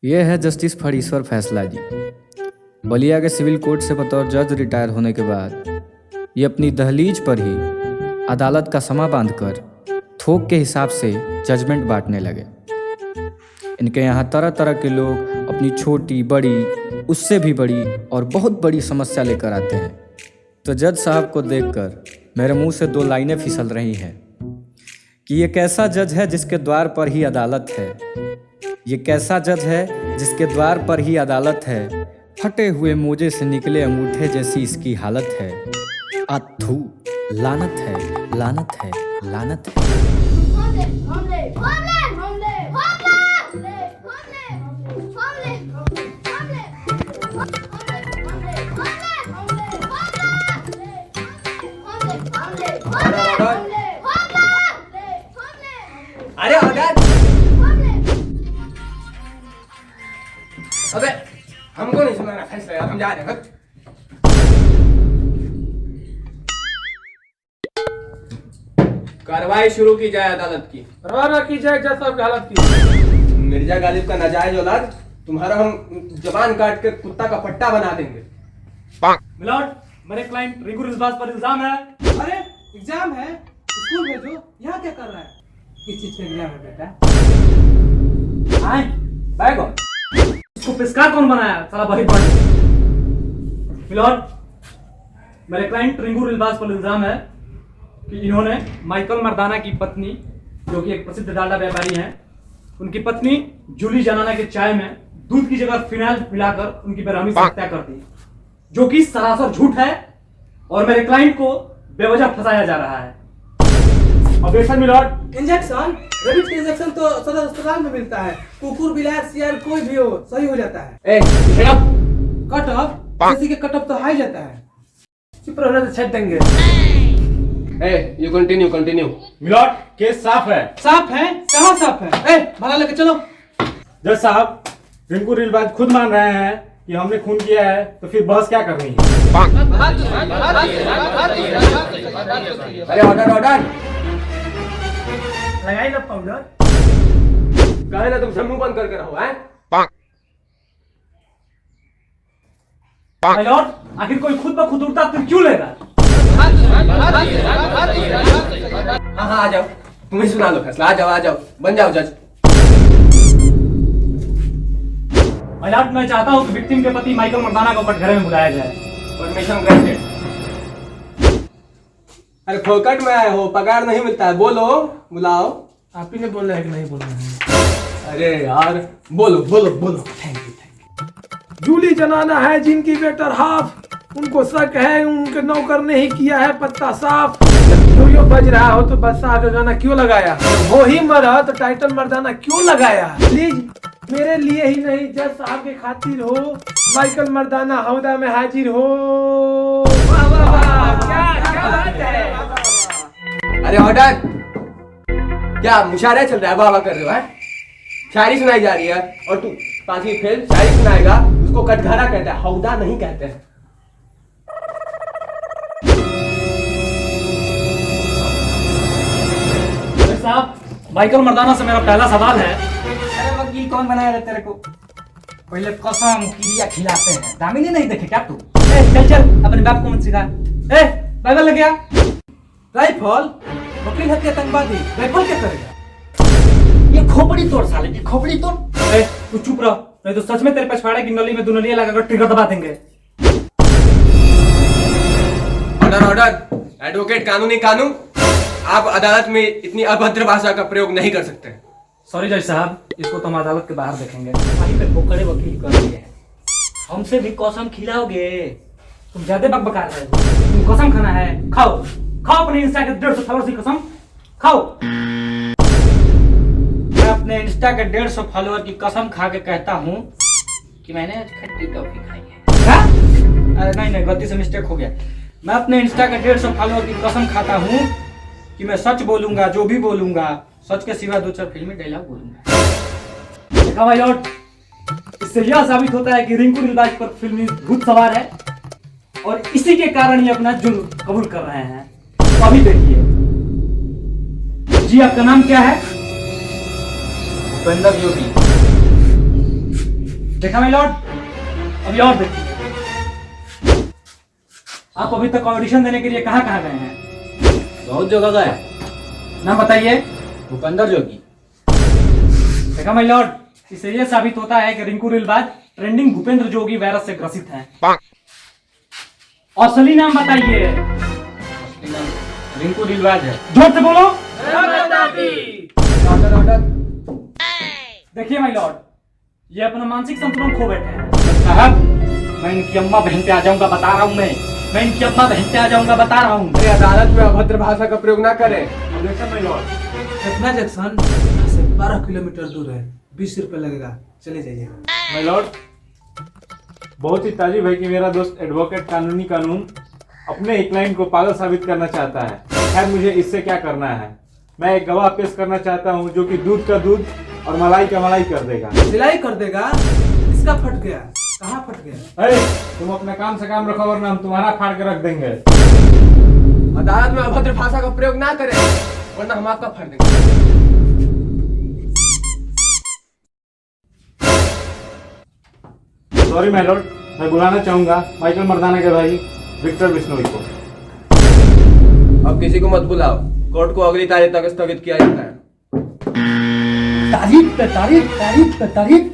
ये है जस्टिस फरीश्वर फैसला जी। बलिया के सिविल कोर्ट से बतौर जज रिटायर होने के बाद ये अपनी दहलीज पर ही अदालत का समा बांधकर थोक के हिसाब से जजमेंट बांटने लगे। इनके यहाँ तरह तरह के लोग अपनी छोटी बड़ी उससे भी बड़ी और बहुत बड़ी समस्या लेकर आते हैं। तो जज साहब को देखकर मेरे मुंह से दो लाइनें फिसल रही हैं कि ये कैसा जज है जिसके द्वार पर ही अदालत है। ये कैसा जज है जिसके द्वार पर ही अदालत है। फटे हुए मोजे से निकले अंगूठे जैसी इसकी हालत है। अथू लानत है, लानत है, लानत है। अरे ऑर्डर! अबे हमको नहीं सुनाना फैसला यार, हम जा रहे हैं। कार्रवाई शुरू की जाए अदालत की। रवाना की जाए जज साहब की हालत की। मिर्जा गालिब का नाजायज औलाद, तुम्हारा हम जबान काट के कुत्ता का पट्टा बना देंगे। मिलॉर्ड, मेरे क्लाइंट रिंकू रिजवास पर इल्जाम है। अरे एग्जाम है, स्कूल भेजो। यहाँ क्या कर रहा है? किस चीज का एग्जाम है बेटा? आए बैग ऑन। इसको पेशकार कौन बनाया? साला बही पढ़। मिलॉर्ड, मेरे क्लाइंट रिंकू रिजवास पर इल्जाम है कि इन्होंने माइकल मर्दाना की पत्नी, जो कि एक प्रसिद्ध डालडा व्यापारी हैं, उनकी पत्नी जूली जनाना के चाय में दूध की जगह फिनाइल मिलाकर उनकी बेरहमी से हत्या कर दी, जो कि सरासर झूठ है और मेरे क्लाइंट को बेवजह फंसाया जा रहा है। Objection milord. इंजेक्शन, रेबीज का इंजेक्शन तो सदर अस्पताल में मिलता है। कुकुर, बिलार, सियार कोई भी हो सही हो जाता है। कट ऑफ, किसी के कट ऑफ तो हाई जाता है। चुप रहना तो छेद देंगे। You continue. मिलॉर्ड, केस साफ है। साफ है? कहाँ साफ है? भला लेके चलो। जज साहब, रिंकू रिजवास खुद मान रहे हैं कि हमने खून किया है, तो फिर बहस क्या करनी है? अरे ऑर्डर! लगाई ना पाउडर। कहे ना तुम मुंह बंद करके रहो। माय लॉर्ड, आखिर कोई खुद ब खुद उड़ता फिर क्यों लेगा? हाँ आ जाओ, तुम्हें सुना लो फैसला। आ जाओ, बन जाओ जज। माय लॉर्ड, मैं चाहता हूँ कि विक्टिम के पति माइकल मर्दाना को कटघरे में बुलाया जाए। Permission granted. अरे फोकट में आए हो, पगार नहीं मिलता है। बोलो, बुलाओ। आप ही ने बोला है कि नहीं बोलना है? अरे यार बोलो। Thank you. जूली जनाना है जिनकी बेटर हाफ, उनको शक है उनके नौकर ने ही किया है पत्ता साफ। जो बज रहा हो तो बादशाह का गाना क्यों लगाया? वो ही मरा तो टाइटल मर्दाना क्यों लगाया? प्लीज मेरे लिए ही नहीं, जज साहब के खातिर हो। माइकल मर्दाना हौदा में हाजिर हो। वाह वाह वाह, क्या बात है। अरे ऑर्डर! क्या मुशायरा चल रहा है? वाह कर रहे हो? शायरी सुनाई जा रही है और तू पांचवी फेल शायरी सुनाएगा। उसको कटघरा कहते हैं, हौदा नहीं कहते हैं। साहब, माइकल मर्दाना से मेरा पहला सवाल है। अरे वकील कौन बनाया रे तेरे को? पहले कसम क्रिया खिलाते हैं। दामिनी नहीं देखे क्या तू? चल अपने बाप को मत सिखा। बाइबल लग गया। राइफल वकील है कि आतंकवादी? राइफल क्या करेगा? ये खोपड़ी तोड़ साले की खोपड़ी तोड़। तू चुप रह, नहीं तो सच में तेरे पछवाड़े की नली में दुनलिया लगाकर ट्रिगर दबा देंगे। ऑर्डर! एडवोकेट कानून। आप अदालत में इतनी अभद्र भाषा का प्रयोग नहीं कर सकते। सॉरी जज साहब, इसको तो हम अदालत के बाहर देखेंगे। वहीं पे पोकड़े वकील कर दिए हैं। हमसे भी कसम खिलाओगे? तुम ज्यादा बकबका रहे हो। तुम कसम खाना है, खाओ अपने इंस्टा के 150 फॉलोअर्स की कसम खाओ। मैं अपने इंस्टा के 150 फॉलोअर की कसम खा के कहता हूँ कि मैंने आज खट्टी टॉफी खाई है। अरे नहीं, गलती से मिस्टेक हो गया। मैं अपने इंस्टा के 150 फॉलोअर की कसम खाता हूँ कि मैं सच बोलूंगा, जो भी बोलूंगा सच के सिवा 2-4 फिल्मी डायलॉग बोलूंगा। देखा भाई लॉर्ड, इससे यह साबित होता है कि रिंकू रिजवास पर फिल्मी भूत सवार है और इसी के कारण ये अपना जुर्म कबूल कर रहे हैं। तो अभी देखिए जी, आपका नाम क्या है? उपेंद्र योगी। देखा माय लॉर्ड, अभी और देखिए। आप अभी तक ऑडिशन देने के लिए कहाँ कहाँ गए हैं? बहुत जगह गए। नाम बताइए। भूपेंद्र जोगी। देखा माय लॉर्ड, इससे यह साबित होता है कि रिंकू रिलबाज ट्रेंडिंग भूपेंद्र जोगी वायरस से ग्रसित है। और असली नाम बताइए। रिंकू रिलवाज है। जोर से बोलो। Order order. देखिए माय लॉर्ड, ये अपना मानसिक संतुलन खो बैठे हैं। साहब, मैं इनकी अम्मा बहन पे आ जाऊंगा, बता रहा हूँ मैं इनकी अम्मा बहन पे आ जाऊंगा, बता रहा हूँ। अरे अदालत में अभद्र भाषा का प्रयोग ना करें। Objection my Lord. Satna junction यहाँ से 12 किलोमीटर दूर है, 20 रुपए लगेगा, चले जाइए। माय लॉर्ड, बहुत ही ताजुब है कि मेरा दोस्त एडवोकेट कानून अपने एक क्लाइंट को पागल साबित करना चाहता है। खैर, मुझे इससे क्या करना है। मैं एक गवाह पेश करना चाहता हूं जो कि दूध का दूध और मलाई का मलाई कर देगा। सिलाई कर देगा? इसका फट गया। कहाँ फट गया? अरे, तुम अपने काम से काम रखो वरना हम तुम्हारा फाड़ के रख देंगे। अदालत में अभद्र भाषा का प्रयोग ना करें वरना हम आपका फाड़ देंगे। सॉरी माय लॉर्ड, मैं बुलाना चाहूंगा माइकल मर्दाना के भाई विक्टर बिश्नोई को। अब किसी को मत बुलाओ, कोर्ट को अगली तारीख तक स्थगित किया जाता है। तारीख पे तारीख, तारीख पे तारीख।